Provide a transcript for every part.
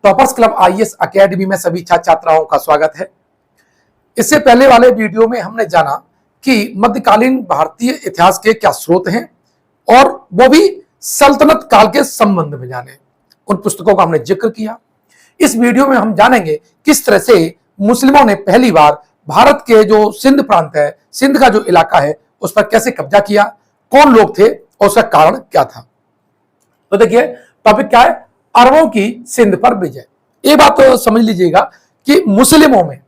Toppers club IAS academy में सभी छात्र छात्राओं का स्वागत है। इससे पहले वाले वीडियो में हमने जाना कि मध्यकालीन भारतीय इतिहास के क्या स्रोत हैं और वो भी सल्तनत काल के संबंध में जाने। उन पुस्तकों का हमने जिक्र किया। इस वीडियो में हम जानेंगे किस तरह से मुस्लिमों ने पहली बार भारत के जो सिंध प्रांत है, सिंध का जो इलाका है, उस पर कैसे कब्जा किया, कौन लोग थे और उसका कारण क्या था। तो देखिए टॉपिक क्या है, अरबों की सिंध पर विजय। ये बात तो समझ लीजिएगा कि मुस्लिमों में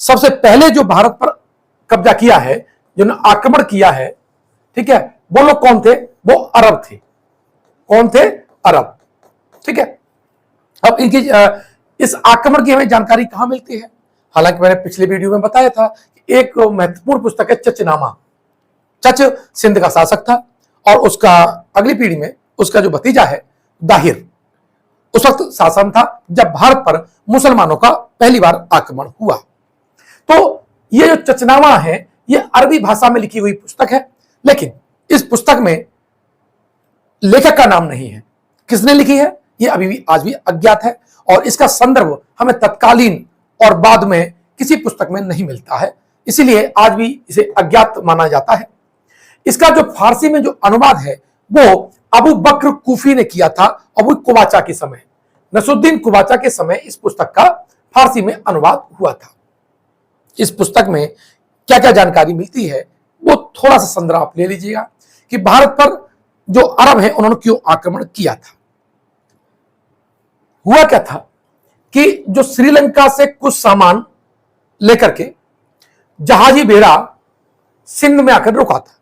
सबसे पहले जो भारत पर कब्जा किया है, जिन्होंने आक्रमण किया है, ठीक है, वो लोग कौन थे? वो अरब थे। कौन थे? अरब। ठीक है। अब इनकी इस आक्रमण की हमें जानकारी कहां मिलती है? हालांकि मैंने पिछले वीडियो में बताया था कि एक महत्वपूर्ण पुस्तक है चचनामा। चच सिंध का शासक था और उसका अगली पीढ़ी में उसका जो भतीजा है दाहिर, उस वक्त शासन था जब भारत पर मुसलमानों का पहली बार आक्रमण हुआ। तो ये जो चचनामा है ये अरबी भाषा में लिखी हुई पुस्तक है, लेकिन इस पुस्तक में लेखक का नाम नहीं है। किसने लिखी है ये अभी भी आज भी अज्ञात है और इसका संदर्भ हमें तत्कालीन और बाद में किसी पुस्तक में नहीं मिलता है, इसीलिए आज भी इसे अज्ञात माना जाता है। इसका जो फारसी में जो अनुवाद है वो अबू बकर कूफी ने किया था, अबू कुबाचा के समय, नसरुद्दीन कुबाचा के समय इस पुस्तक का फारसी में अनुवाद हुआ था। इस पुस्तक में क्या क्या जानकारी मिलती है वो थोड़ा सा संदर्भ आप ले लीजिएगा कि भारत पर जो अरब है उन्होंने क्यों आक्रमण किया था। हुआ क्या था कि जो श्रीलंका से कुछ सामान लेकर के जहाजी बेड़ा सिंध में आकर रुका था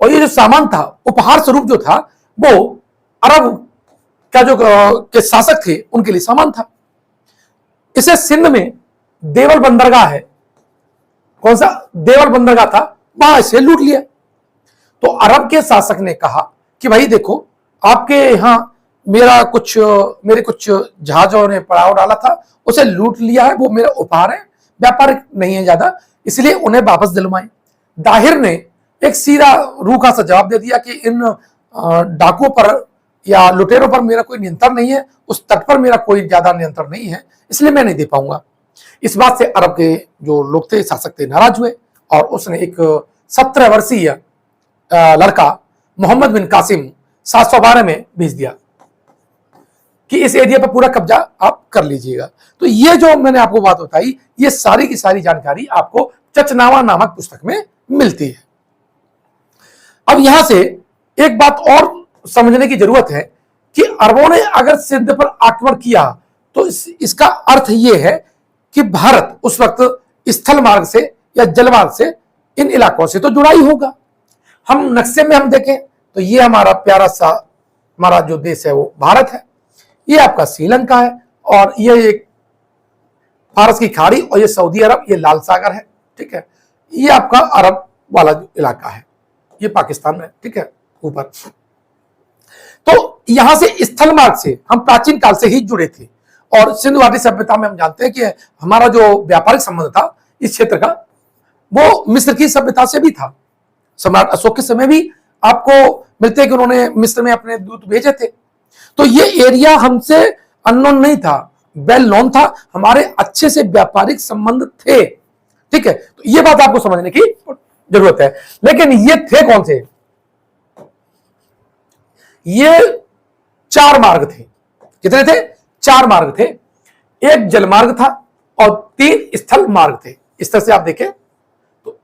और ये जो सामान था उपहार स्वरूप जो था वो अरब का जो के शासक थे उनके लिए सामान था। इसे सिंध में देवल बंदरगाह है, कौन सा देवल बंदरगाह था, वहां इसे लूट लिया। तो अरब के शासक ने कहा कि भाई देखो आपके यहां मेरे कुछ जहाजों ने पड़ाव डाला था, उसे लूट लिया है, वो मेरा उपहार है, व्यापारिक नहीं है ज्यादा, इसलिए उन्हें वापस दिलवाएं। दाहिर ने एक सीधा रूखा सा जवाब दे दिया कि इन डाकुओं पर या लुटेरों पर मेरा कोई नियंत्रण नहीं है, उस तट पर मेरा कोई ज्यादा नियंत्रण नहीं है, इसलिए मैं नहीं दे पाऊंगा। इस बात से अरब के जो लोग थे, शासक थे, नाराज हुए और उसने एक 17 वर्षीय लड़का मोहम्मद बिन कासिम 712 में भेज दिया कि इस एरिया पर पूरा कब्जा आप कर लीजिएगा। तो ये जो मैंने आपको बात बताई, ये सारी की सारी जानकारी आपको चचनामा नामक पुस्तक में मिलती है। अब यहां से एक बात और समझने की जरूरत है कि अरबों ने अगर सिंध पर आक्रमण किया तो इसका अर्थ यह है कि भारत उस वक्त स्थल मार्ग से या जल मार्ग से इन इलाकों से तो जुड़ा ही होगा। हम नक्शे में हम देखें तो ये हमारा प्यारा सा हमारा जो देश है वो भारत है, ये आपका श्रीलंका है और ये एक फारस की खाड़ी और ये सऊदी अरब, ये लाल सागर है, ठीक है, ये आपका अरब वाला जो इलाका है, ये पाकिस्तान में, ठीक है, ऊपर। तो यहां से स्थल मार्ग से हम प्राचीन काल से ही जुड़े थे और सिंधुघाटी सभ्यता में हम जानते हैं कि हमारा जो व्यापारिक संबंध था इस क्षेत्र का वो मिस्र की सभ्यता से भी था। सम्राट अशोक के समय भी आपको मिलते हैं कि उन्होंने मिस्र में अपने दूत भेजे थे। तो ये एरिया हमसे अननोन नहीं था, वेल नोन था, हमारे अच्छे से व्यापारिक संबंध थे, ठीक है। तो ये बात आपको समझने की जरूरत है। लेकिन ये थे कौन से? ये 4 मार्ग थे। कितने थे? 4 मार्ग थे। एक जल मार्ग था और 3 स्थल मार्ग थे। इस तरह से आप देखें तो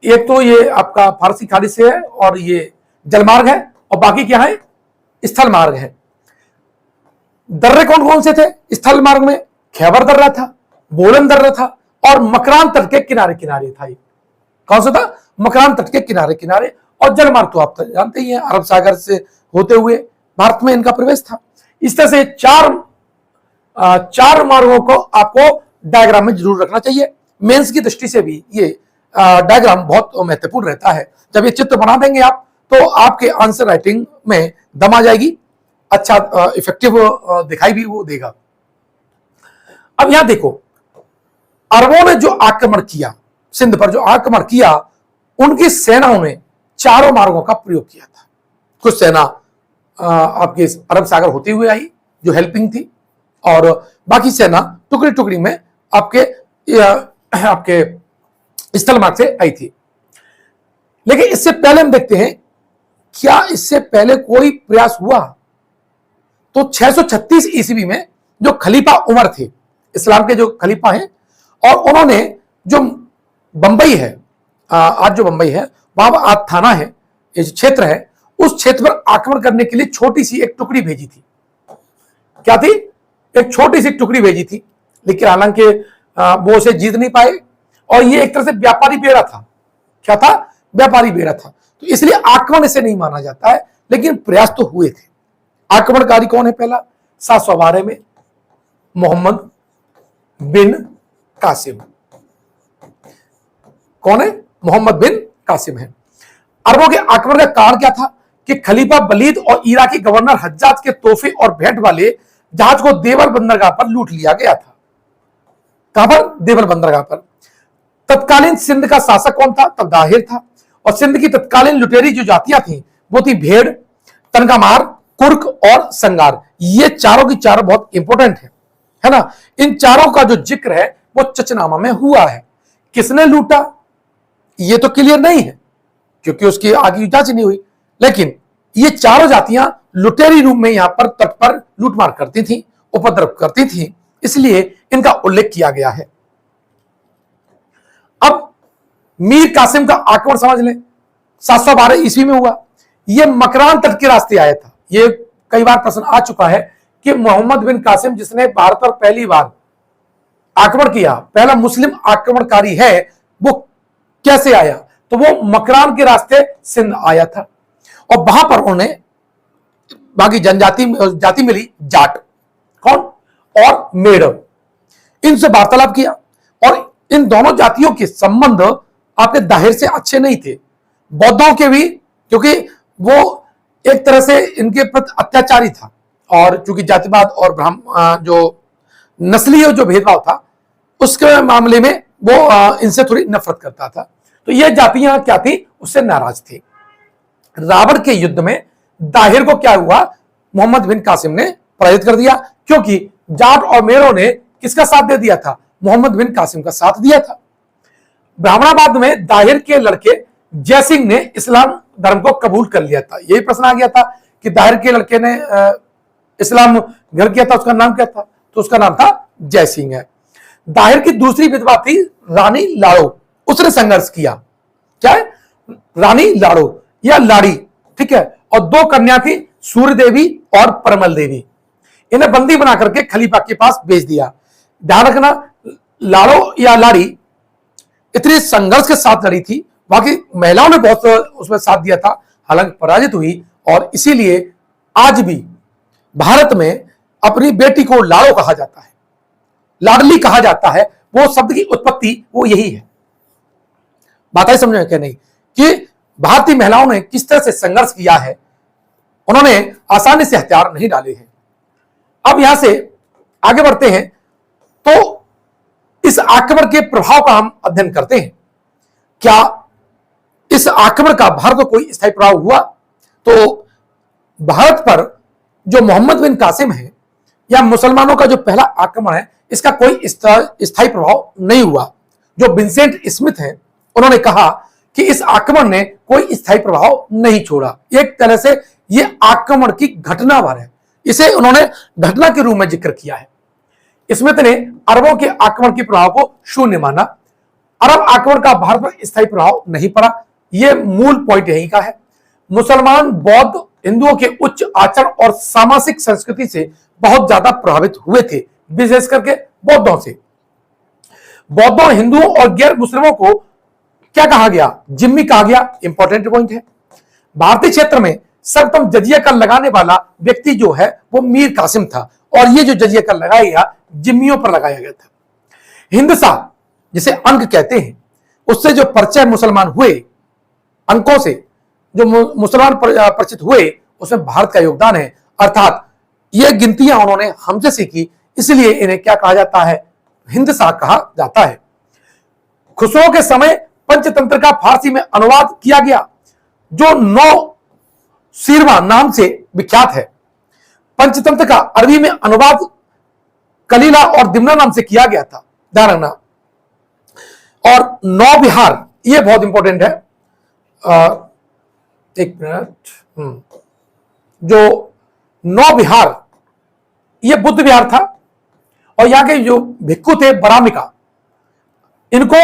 एक तो ये आपका फारसी खाड़ी से है और ये जल मार्ग है और बाकी क्या है? स्थल मार्ग है। दर्रे कौन कौन से थे स्थल मार्ग में? खैबर दर्रा था, बोलन दर्रा था और मकरान तट के किनारे किनारे था। कौन सा था? मकरान तट के किनारे किनारे। और जल मार्ग तो आप तो जानते ही हैं, अरब सागर से होते हुए भारत में इनका प्रवेश था। इस तरह से 4 मार्गों को आपको डायग्राम में जरूर रखना चाहिए। मेंस की दृष्टि से भी ये डायग्राम बहुत महत्वपूर्ण रहता है। जब ये चित्र बना देंगे आप तो आपके आंसर राइटिंग में दम आ जाएगी, अच्छा इफेक्टिव दिखाई भी वो देगा। अब यहां देखो, अरबों ने जो आक्रमण किया, सिंध पर जो आक्रमण किया, उनकी सेनाओं ने 4 मार्गों का प्रयोग किया था। कुछ सेना आपके अरब सागर होते हुए आई जो हेल्पिंग थी, और बाकी सेना टुकड़ी टुकड़ी में आपके स्थल मार्ग से आई थी। लेकिन इससे पहले हम देखते हैं क्या इससे पहले कोई प्रयास हुआ? तो 636 ईस्वी में जो खलीफा उमर थे, इस्लाम के जो खलीफा हैं, और उन्होंने जो बंबई है, आज जो बंबई है वहां आज थाना है, ये जो क्षेत्र है, उस क्षेत्र पर आक्रमण करने के लिए छोटी सी एक टुकड़ी भेजी थी। क्या थी? एक छोटी सी टुकड़ी भेजी थी, लेकिन हालांकि वो उसे जीत नहीं पाए, और ये एक तरह से व्यापारी बेड़ा था। क्या था? व्यापारी बेड़ा था। तो इसलिए आक्रमण इसे नहीं माना जाता है, लेकिन प्रयास तो हुए थे। आक्रमणकारी कौन है? पहला 712 में मोहम्मद बिन कासिम। कौन है? मोहम्मद बिन कासिम है। अरबों के आक्रमण का कारण क्या था कि खलीफा वलीद और इराकी गवर्नर हज्जाज के तोहफे और भेंट वाले जहाज को देवर बंदरगाह पर लूट लिया गया था। कहां पर? देवर बंदरगाह पर। तत्कालीन सिंध का शासक कौन था? तब दाहिर था। और सिंध की तत्कालीन लुटेरी जो जातियां थी वो थी भेड़, तनगामार, कुर्क और संगार। ये चारों की चारों बहुत इंपॉर्टेंट है ना। इन चारों का जो जिक्र है वो चचनामा में हुआ है। किसने लूटा ये तो क्लियर नहीं है, क्योंकि उसकी आगे जांच नहीं हुई, लेकिन ये चारों जातियां लुटेरी रूप में यहां पर तट पर लूटमार करती थी, उपद्रव करती थी, इसलिए इनका उल्लेख किया गया है। अब मीर कासिम का आक्रमण समझ लें, 712 ईस्वी में हुआ। यह मकरान तट के रास्ते आया था। यह कई बार प्रश्न आ चुका है कि मोहम्मद बिन कासिम जिसने भारत पर पहली बार आक्रमण किया, पहला मुस्लिम आक्रमणकारी है, वो कैसे आया? तो वो मकरान के रास्ते सिंध आया था, और वहां पर उन्हें बाकी जाति मिली, जाट, कौन? और मेड़। इनसे वार्तालाप किया, और इन दोनों जातियों के संबंध आपके दाहिर से अच्छे नहीं थे, बौद्धों के भी, क्योंकि वो एक तरह से इनके प्रति अत्याचारी था, और चूंकि जातिवाद और जो नस्लीय जो भेदभाव था उसके मामले में वो इनसे थोड़ी नफरत करता था। तो ये जातियां क्या थी? उससे नाराज थी। रावण के युद्ध में दाहिर को क्या हुआ? मोहम्मद बिन कासिम ने पराजित कर दिया, क्योंकि जाट और मेरों ने किसका साथ दे दिया था? मोहम्मद बिन कासिम का साथ दिया था। ब्राह्मणाबाद में दाहिर के लड़के जयसिंह ने इस्लाम धर्म को कबूल कर लिया था। यही प्रश्न आ गया था कि दाहिर के लड़के ने इस्लाम ग्रहण किया था, उसका नाम क्या था? तो उसका नाम था जयसिंह है। दाहिर की दूसरी विधवा थी रानी लाड़ो, उसने संघर्ष किया। क्या है? रानी लाड़ो या लाड़ी, ठीक है। और दो कन्या थी, सूर्य देवी और परमल देवी। इन्हें बंदी बना करके खलीफा के पास भेज दिया। ध्यान रखना, लाड़ो या लाड़ी इतने संघर्ष के साथ लड़ी थी, बाकी महिलाओं ने बहुत उसमें साथ दिया था, हालांकि पराजित हुई, और इसीलिए आज भी भारत में अपनी बेटी को लाड़ो कहा जाता है, लाडली कहा जाता है। वो शब्द की उत्पत्ति वो यही है। बात है समझ में क्या नहीं, कि भारतीय महिलाओं ने किस तरह से संघर्ष किया है, उन्होंने आसानी से हथियार नहीं डाले हैं। अब यहां से आगे बढ़ते हैं, तो इस आक्रमण के प्रभाव का हम अध्ययन करते हैं। क्या इस आक्रमण का भारत पर कोई स्थायी प्रभाव हुआ? तो भारत पर जो मोहम्मद बिन कासिम है या मुसलमानों का जो पहला आक्रमण है, इसका कोई स्थायी प्रभाव नहीं हुआ। जो विंसेंट स्मिथ हैं, उन्होंने कहा कि इस आक्रमण ने कोई स्थायी प्रभाव नहीं छोड़ा। एक तरह से यह आक्रमण की घटना भर है, इसे उन्होंने घटना के रूप में जिक्र किया है। स्मिथ ने अरबों के आक्रमण के प्रभाव को शून्य माना। अरब आक्रमण का भारत पर स्थायी प्रभाव नहीं पड़ा। यह मूल पॉइंट यही का है। मुसलमान बौद्ध हिंदुओं के उच्च आचरण और सामाजिक संस्कृति से बहुत ज्यादा प्रभावित हुए थे, विशेष करके बौद्धों से। बौद्धों, हिंदुओं और गैर मुस्लिमों को क्या कहा गया? जिम्मी कहा गया। इंपॉर्टेंट पॉइंट है। भारतीय क्षेत्र में सर्वप्रथम जजिया कर लगाने वाला व्यक्ति जो है वो मीर कासिम था, और ये जो जजिया कर लगाया गया जिम्मियों पर लगाया गया था। हिंदसा जिसे अंक कहते हैं, उससे जो परिचय मुसलमान हुए, अंकों से जो मुसलमान परिचित हुए, उसमें भारत का योगदान है। अर्थात ये गिनतियां उन्होंने हमसे सीखी, इसलिए इन्हें क्या कहा जाता है? हिंदसा कहा जाता है। खुसरो के समय पंचतंत्र का फारसी में अनुवाद किया गया, जो 9 सीरवा नाम से विख्यात है। पंचतंत्र का अरबी में अनुवाद कलीला और दिमना नाम से किया गया था, ध्यान रखना। और नौ विहार, यह बहुत इंपॉर्टेंट है, एक मिनट, जो नौ विहार, यह बुद्ध विहार था, और यहां के जो भिक्खु थे बरामिका, इनको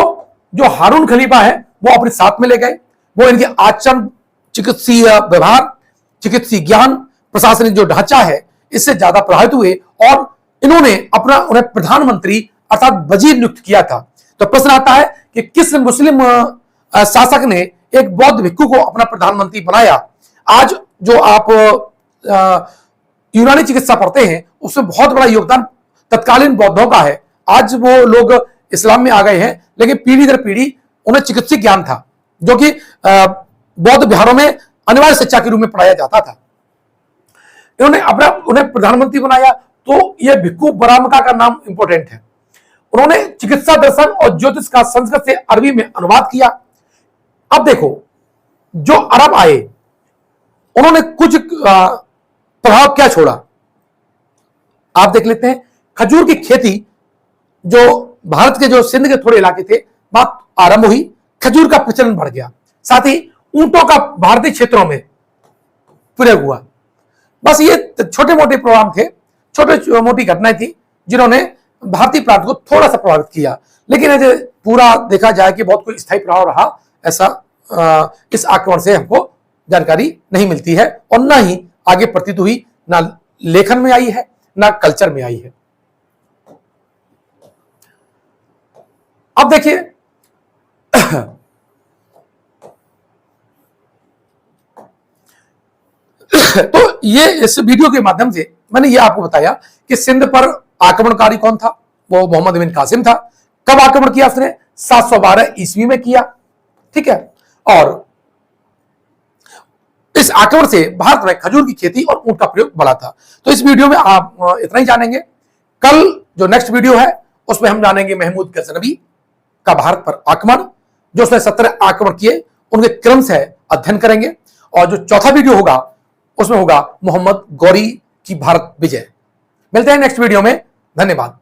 जो हारून खलीफा है वो अपने साथ में ले गए। वो इनके आचरण, चिकित्सीय व्यवहार, चिकित्सीय ज्ञान, प्रशासनिक जो ढांचा है, इससे ज्यादा प्रभावित हुए और इन्होंने उन्हें प्रधानमंत्री अर्थात वजीर नियुक्त किया था। तो प्रश्न आता है कि किस मुस्लिम शासक ने एक बौद्ध भिक्खु को अपना प्रधानमंत्री बनाया? आज जो आप यूनानी चिकित्सा पढ़ते हैं, उसमें बहुत बड़ा योगदान तत्कालीन बौद्धों का है। आज वो लोग इस्लाम में आ गए हैं, लेकिन पीढ़ी दर पीढ़ी उन्हें चिकित्सीय ज्ञान था, जो कि बौद्ध विहारों में अनिवार्य शिक्षा के रूप में पढ़ाया जाता था। इन्होंने उन्हें प्रधानमंत्री बनाया। तो यह भिक्खु बरामिका का नाम इंपॉर्टेंट है। उन्होंने चिकित्सा दर्शन और ज्योतिष का संस्कृत से अरबी में अनुवाद किया। अब देखो, जो अरब आए उन्होंने कुछ प्रभाव क्या छोड़ा, आप देख लेते हैं। खजूर की खेती, जो भारत के जो सिंध के थोड़े इलाके थे, बात आरंभ हुई, खजूर का प्रचलन बढ़ गया। साथ ही ऊंटों का भारतीय क्षेत्रों में प्रयोग हुआ। बस ये छोटे मोटे प्रोग्राम थे, छोटे मोटी घटनाएं थी जिन्होंने भारतीय प्रांत को थोड़ा सा प्रभावित किया। लेकिन यदि पूरा देखा जाए कि बहुत कोई स्थायी प्रभाव रहा, ऐसा इस आक्रमण से हमको जानकारी नहीं मिलती है, और ना ही आगे प्रतीत हुई, ना लेखन में आई है, ना कल्चर में आई है। अब देखिए, तो ये इस वीडियो के माध्यम से मैंने ये आपको बताया कि सिंध पर आक्रमणकारी कौन था। वो मोहम्मद बिन कासिम था। कब आक्रमण किया उसने? 712 ईस्वी में किया, ठीक है। और इस आक्रमण से भारत में खजूर की खेती और ऊंट का प्रयोग बढ़ा था। तो इस वीडियो में आप इतना ही जानेंगे। कल जो नेक्स्ट वीडियो है उसमें हम जानेंगे महमूद गजनवी का भारत पर आक्रमण, जो उसने 17 आक्रमण किए, उनके क्रम से अध्ययन करेंगे। और जो चौथा वीडियो होगा उसमें होगा मोहम्मद गौरी की भारत विजय। मिलते हैं नेक्स्ट वीडियो में। धन्यवाद।